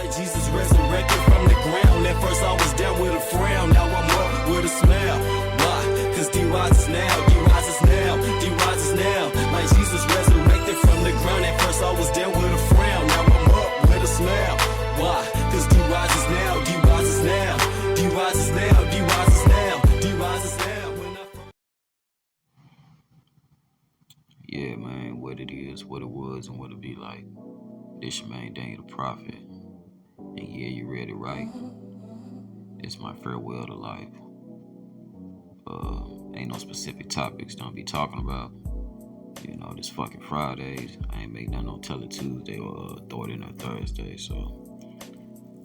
like Jesus resurrected from the ground. At first I was down with a frown, now I'm up with a smile. Why? Cause D rises now, D rises now, D rises now. Like Jesus resurrected from the ground. At first I was down with a frown, now I'm up with a smile. Why? Cause D rises now, D rises now, D rises now, D rises now, D rises now. Yeah, man, what it is, what it was, and what it be like. This your man, Daniel the Prophet. And yeah, you read it right. It's my farewell to life. Ain't no specific topics don't be talking about. You know, this fucking Fridays. I ain't make nothing on Tell It Tuesday or Throw It In on Thursday, so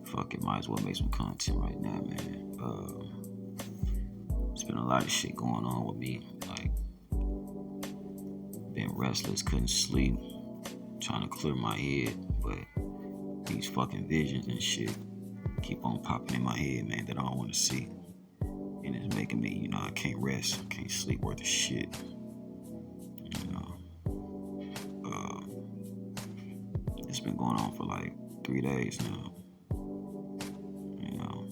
fuck it, might as well make some content right now, man. It's been a lot of shit going on with me. Like, been restless, couldn't sleep, trying to clear my head, but these fucking visions and shit keep on popping in my head, man, that I don't want to see. And it's making me, you know, I can't rest, I can't sleep worth a shit. You know, it's been going on for like 3 days now. You know,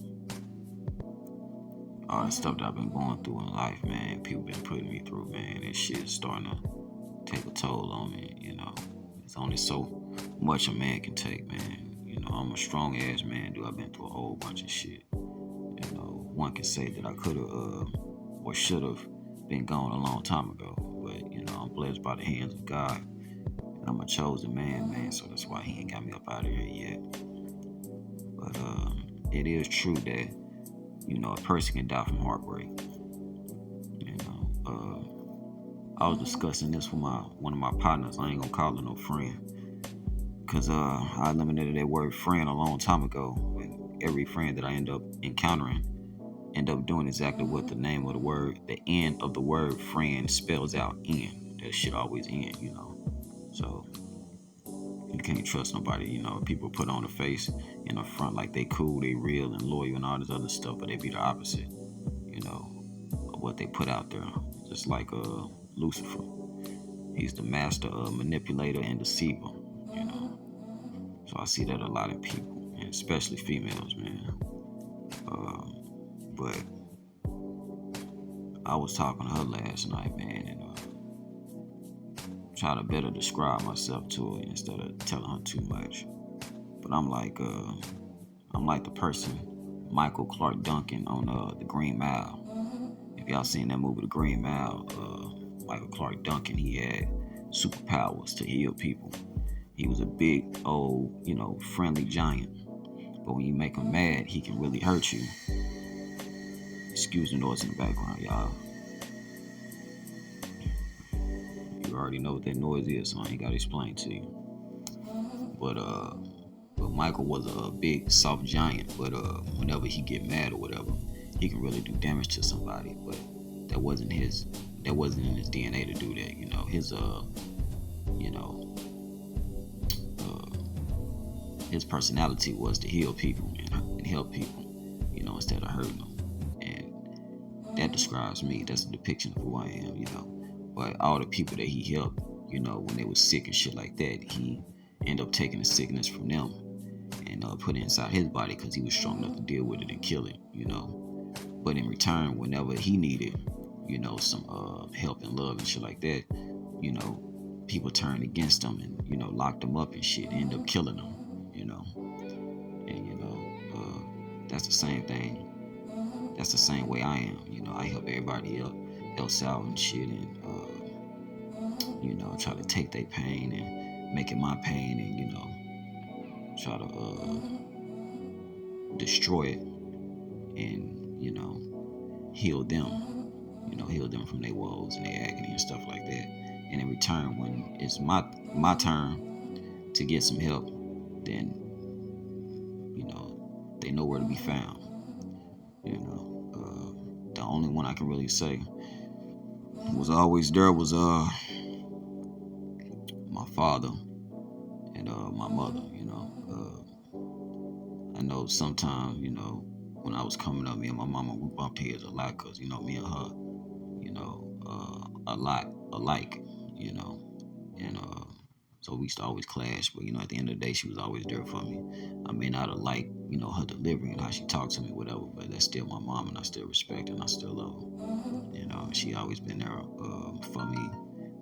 all the stuff that I've been going through in life, man, people been putting me through, man, and shit is starting to take a toll on me, you know. It's only so much a man can take, man. You know, I'm a strong ass man, dude. I've been through a whole bunch of shit. You know, one can say that I could have or should have been gone a long time ago. But, you know, I'm blessed by the hands of God. And I'm a chosen man, so that's why he ain't got me up out of here yet. But it is true that, you know, a person can die from heartbreak. You know, I was discussing this with one of my partners. I ain't gonna call her no friend. Because I eliminated that word friend a long time ago. And every friend that I end up encountering end up doing exactly what the name of the word, the end of the word friend spells out, end. That shit always end, you know. So you can't trust nobody, you know. People put on a face in the front like they cool, they real and loyal and all this other stuff, but they be the opposite, you know, of what they put out there. Just like Lucifer. He's the master manipulator and deceiver, you know. So I see that a lot in people, and especially females, man. But I was talking to her last night, man, and try to better describe myself to her instead of telling her too much. But I'm like the person, Michael Clark Duncan on the Green Mile. If y'all seen that movie, The Green Mile, Michael Clark Duncan, he had superpowers to heal people. He was a big, old, you know, friendly giant. But when you make him mad, he can really hurt you. Excuse the noise in the background, y'all. You already know what that noise is, so I ain't gotta explain to you. But Michael was a big, soft giant. But whenever he get mad or whatever, he can really do damage to somebody. But that wasn't in his DNA to do that. You know, his personality was to heal people and help people, you know, instead of hurting them. And that describes me. That's a depiction of who I am, you know. But all the people that he helped, you know, when they was sick and shit like that, he ended up taking the sickness from them and put it inside his body because he was strong enough to deal with it and kill it, you know. But in return, whenever he needed, you know, some help and love and shit like that, you know, people turned against him and, you know, locked him up and shit and ended up killing him. You know, and you know, that's the same thing. That's the same way I am. You know, I help everybody else out and shit, and you know, try to take their pain and make it my pain, and you know, try to destroy it, and you know, heal them. You know, heal them from their woes and their agony and stuff like that. And in return, when it's my turn to get some help, then, you know, they know where to be found. You know, the only one I can really say was always there was my father and my mother. You know, I know sometimes, you know, when I was coming up, me and my mama, we bumped heads a lot because, you know, me and her, you know, a lot alike, you know, and So we used to always clash, but at the end of the day, she was always there for me. I may not have liked, her delivery and how she talked to me, whatever, but that's still my mom, and I still respect her, and I still love her. And she always been there for me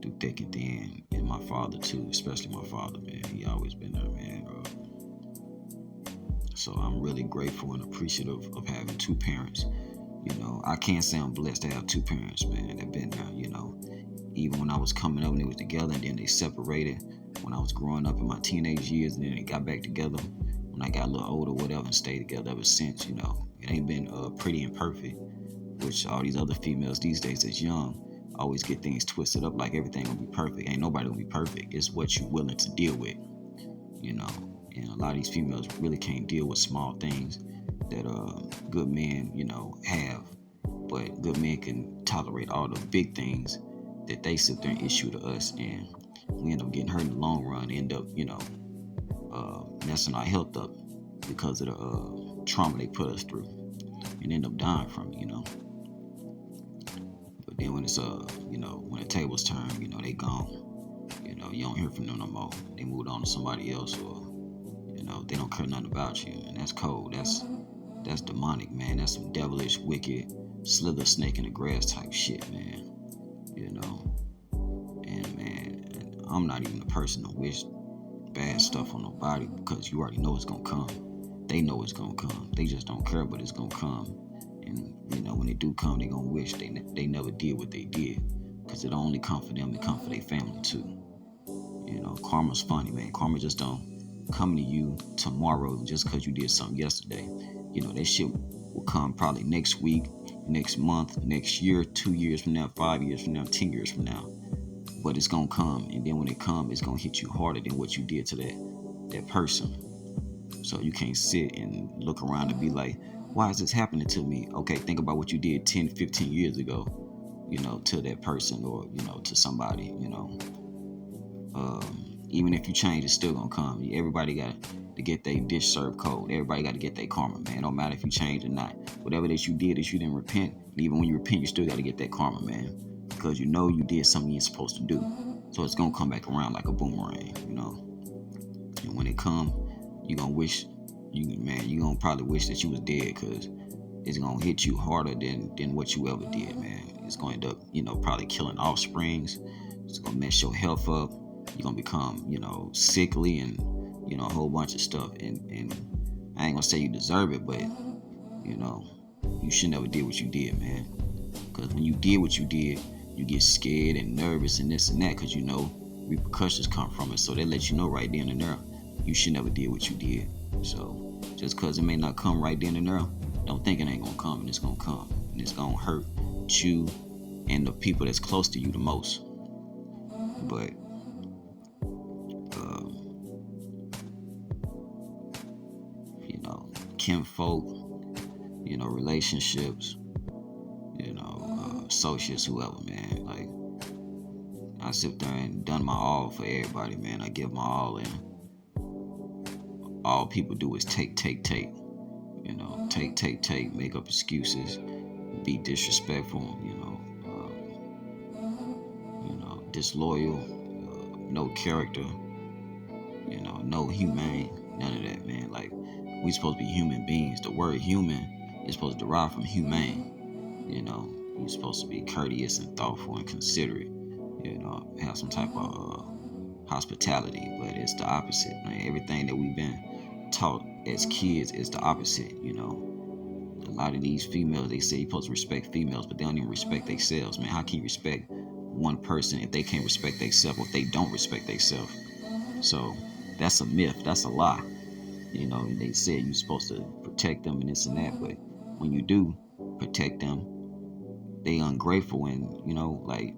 through thick and thin. And my father too, especially my father, man. He always been there, man. So I'm really grateful and appreciative of having two parents. I can't say I'm blessed to have two parents, man, that been there, even when I was coming up and they was together and then they separated when I was growing up in my teenage years, and then they got back together when I got a little older, whatever, and stayed together ever since. It ain't been pretty and perfect, which all these other females these days that's young always get things twisted up like everything gonna be perfect. Ain't nobody gonna be perfect. It's what you willing to deal with, and a lot of these females really can't deal with small things that good men, have. But good men can tolerate all the big things that they sit there and issue to us, and we end up getting hurt in the long run, end up, messing our health up because of the trauma they put us through, and end up dying from it, But then when it's when the tables turn, they gone. You don't hear from them no more. They moved on to somebody else, or they don't care nothing about you, and that's cold. That's demonic, man. That's some devilish, wicked, slither snake in the grass type shit, man. And man, I'm not even a person to wish bad stuff on nobody, because you already know it's gonna come. They know it's gonna come. They just don't care, but it's gonna come. And when they do come, they gonna wish they never did what they did, because it only come for them. It come for their family too. Karma's funny, man. Karma just don't come to you tomorrow just because you did something yesterday. That shit will come probably next week, next month, next year, 2 years from now, 5 years from now, 10 years from now. But it's gonna come, and then when it comes, it's gonna hit you harder than what you did to that person. So you can't sit and look around and be like, why is this happening to me? Okay, think about what you did 10, 15 years ago, to that person, or, to somebody, even if you change, it's still gonna come. Everybody got to get their dish served cold. Everybody got to get their karma, man. Don't matter if you change or not. Whatever that you did, that you didn't repent, and even when you repent, you still got to get that karma, man, because you did something you ain't supposed to do. So it's gonna come back around like a boomerang, And when it come, you gonna wish, you gonna probably wish that you was dead, because it's gonna hit you harder than what you ever did, man. It's gonna end up, probably killing offsprings. It's gonna mess your health up. You're gonna become, sickly, and a whole bunch of stuff. And I ain't gonna say you deserve it, but you should never did what you did, man. Because when you did what you did, you get scared and nervous and this and that, because repercussions come from it. So they let you know right then and there, you should never did what you did. So just because it may not come right then and there, don't think it ain't gonna come, and it's gonna come, and it's gonna hurt you and the people that's close to you the most. But kinfolk, relationships, associates, whoever, man. Like, I sit there and done my all for everybody, man. I give my all, and all people do is take. Take, make up excuses, be disrespectful, disloyal, no character, no humane, none of that, man. Like, we supposed to be human beings. The word human is supposed to derive from humane. You're supposed to be courteous and thoughtful and considerate. Have some type of hospitality, but it's the opposite, man. Everything that we've been taught as kids is the opposite. A lot of these females, they say you're supposed to respect females, but they don't even respect themselves, man. How can you respect one person if they can't respect themselves, or if they don't respect themselves? So that's a myth. That's a lie. They said you're supposed to protect them and this and that, but when you do protect them, they ungrateful, and like,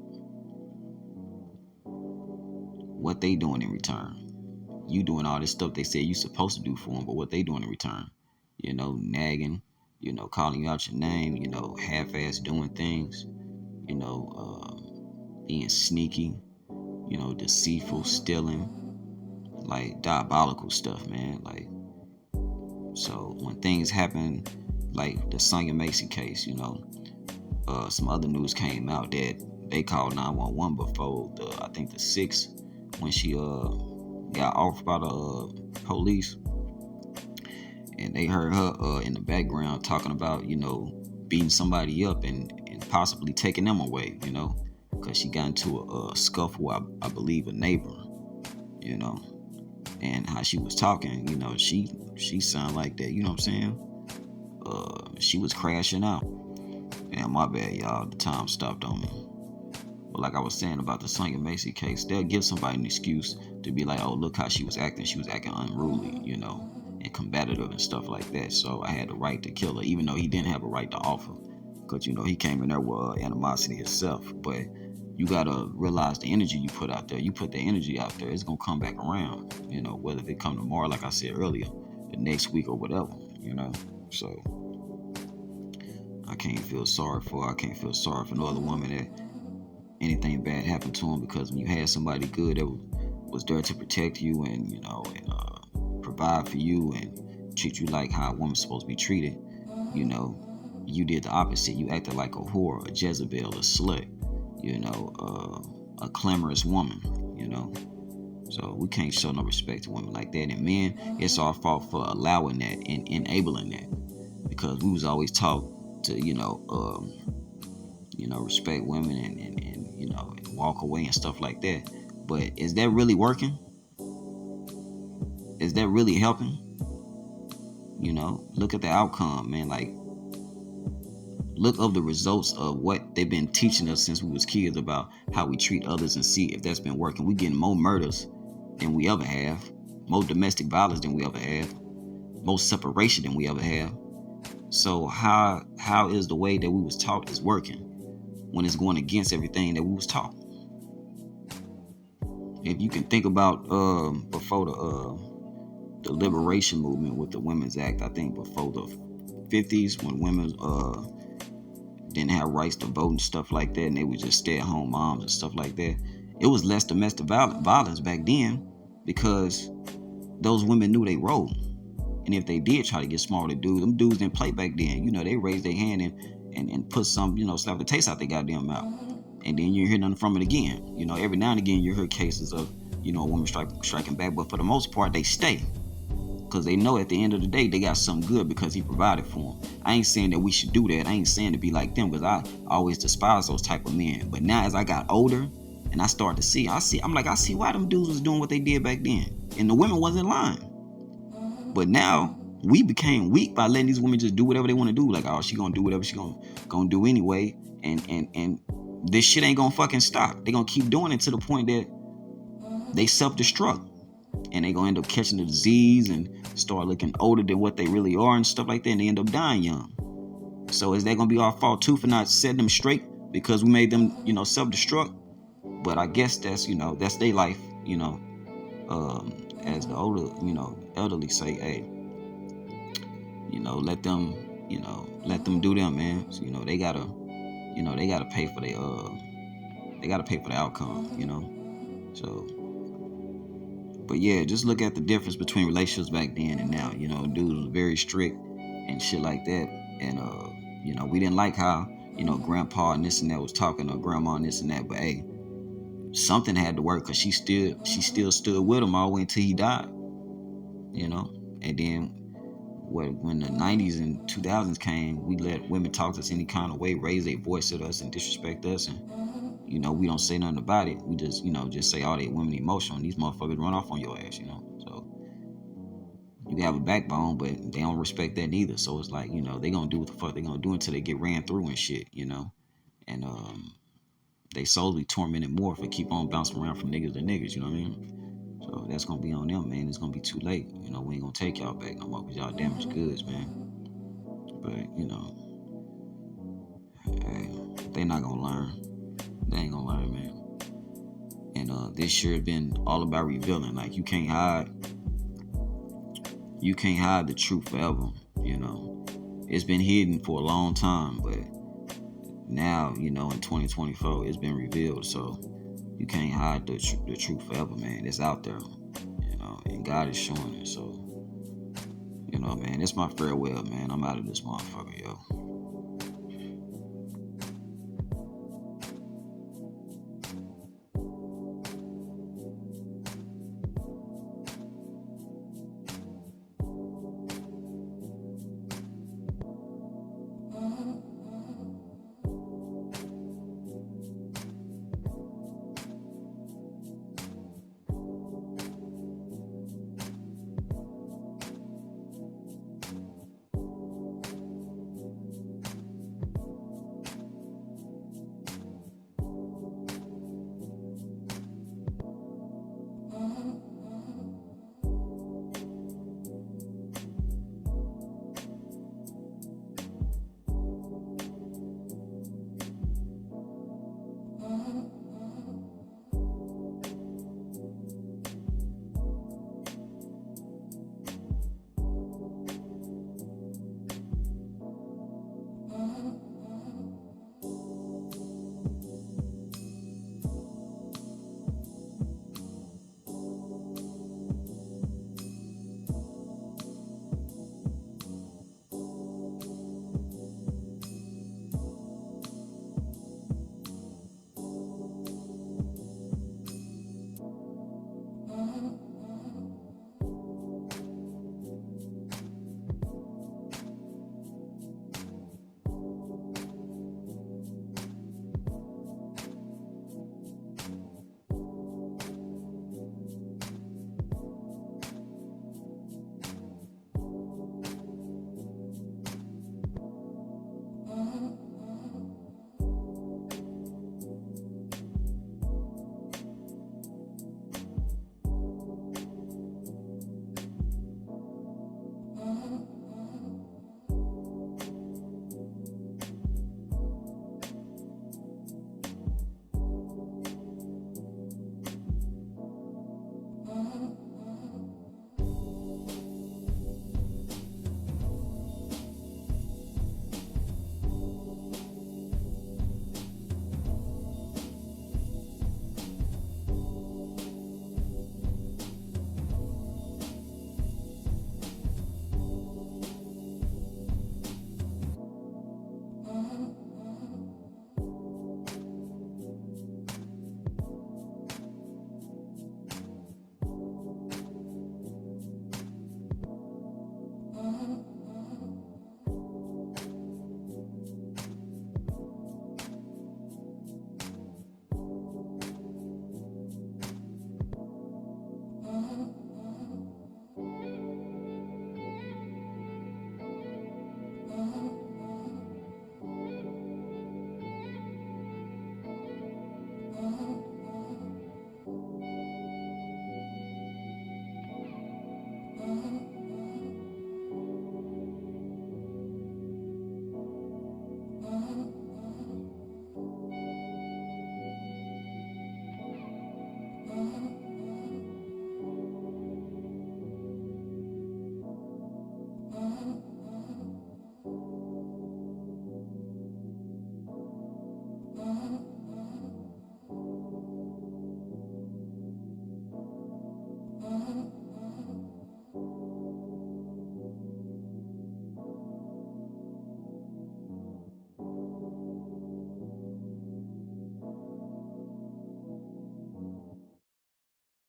what they doing in return? You doing all this stuff they say you supposed to do for them, but what they doing in return? Nagging, calling you out your name, half-ass doing things, being sneaky, deceitful, stealing, like diabolical stuff, man. Like, so when things happen, like the Sonya Macy case, some other news came out that they called 911 before I think the 6th, when she got off by the police, and they heard her in the background talking about, beating somebody up and possibly taking them away, because she got into a scuffle, I believe, a neighbor, you know, and how she was talking, she sounded like that, you know what I'm saying? She was crashing out. And my bad, y'all, the time stopped on me. But like I was saying about the Sonya Macy case, they'll give somebody an excuse to be like, oh, look how she was acting. She was acting unruly, and combative and stuff like that. So I had the right to kill her, even though he didn't have a right to offer. Because, he came in there with animosity himself. But you got to realize the energy you put out there. You put the energy out there, it's going to come back around, whether they come tomorrow, like I said earlier, the next week or whatever, So I can't feel sorry for her. I can't feel sorry for no other woman that anything bad happened to him, because when you had somebody good that was there to protect you and provide for you and treat you like how a woman's supposed to be treated, you did the opposite. You acted like a whore, a Jezebel, a slut, a clamorous woman, So we can't show no respect to women like that. And men, it's our fault for allowing that and enabling that, because we was always taught to, respect women and walk away and stuff like that. But is that really working? Is that really helping? Look at the outcome, man. Like, look of the results of what they've been teaching us since we was kids about how we treat others, and see if that's been working. We getting more murders than we ever have, more domestic violence than we ever have, more separation than we ever have. So how is the way that we was taught is working when it's going against everything that we was taught? If you can think about before the liberation movement with the Women's Act, I think before the 50s, when women didn't have rights to vote and stuff like that, and they were just stay-at-home moms and stuff like that, it was less domestic violence back then, because those women knew they role. And if they did try to get smarter dudes, them dudes didn't play back then. They raised their hand and put some, slap the taste out their goddamn mouth. And then you hear nothing from it again. Every now and again you hear cases of, a woman striking back, but for the most part they stay. Because they know at the end of the day they got something good because he provided for them. I ain't saying that we should do that. I ain't saying to be like them, because I always despise those type of men. But now as I got older and I start to see, I see why them dudes was doing what they did back then. And the women wasn't lying. But now we became weak by letting these women just do whatever they want to do. Like, oh, she gonna do whatever she gonna do anyway. And this shit ain't gonna fucking stop. They gonna keep doing it to the point that they self-destruct. And they gonna end up catching the disease and start looking older than what they really are and stuff like that. And they end up dying young. So is that gonna be our fault too for not setting them straight because we made them, self-destruct? But I guess that's, that's their life, as the older, elderly say, hey, let them do them, man. So, they gotta pay for the outcome, So, but yeah, just look at the difference between relationships back then and now. Dudes was very strict and shit like that. And we didn't like how, grandpa and this and that was talking, or grandma and this and that, but hey, something had to work, because she still stood with him all the way until he died. And then when the 90s and 2000s came, we let women talk to us any kind of way, raise their voice at us and disrespect us, and we don't say nothing about it. We just just say all they women emotional, and these motherfuckers run off on your ass. So you have a backbone, but they don't respect that neither. So it's like, they gonna do what the fuck they gonna do until they get ran through and shit. And they souls be tormented more if they keep on bouncing around from niggas to niggas. You know what I mean? So that's gonna be on them, man. It's gonna be too late. We ain't gonna take y'all back no more, because y'all damaged goods, man. But hey, they not gonna learn. They ain't gonna learn, man. And this year has been all about revealing. Like, you can't hide the truth forever. It's been hidden for a long time, but now, in 2024, it's been revealed. So you can't hide the truth forever, man. It's out there, and God is showing it. So, man, it's my farewell, man. I'm out of this motherfucker, yo.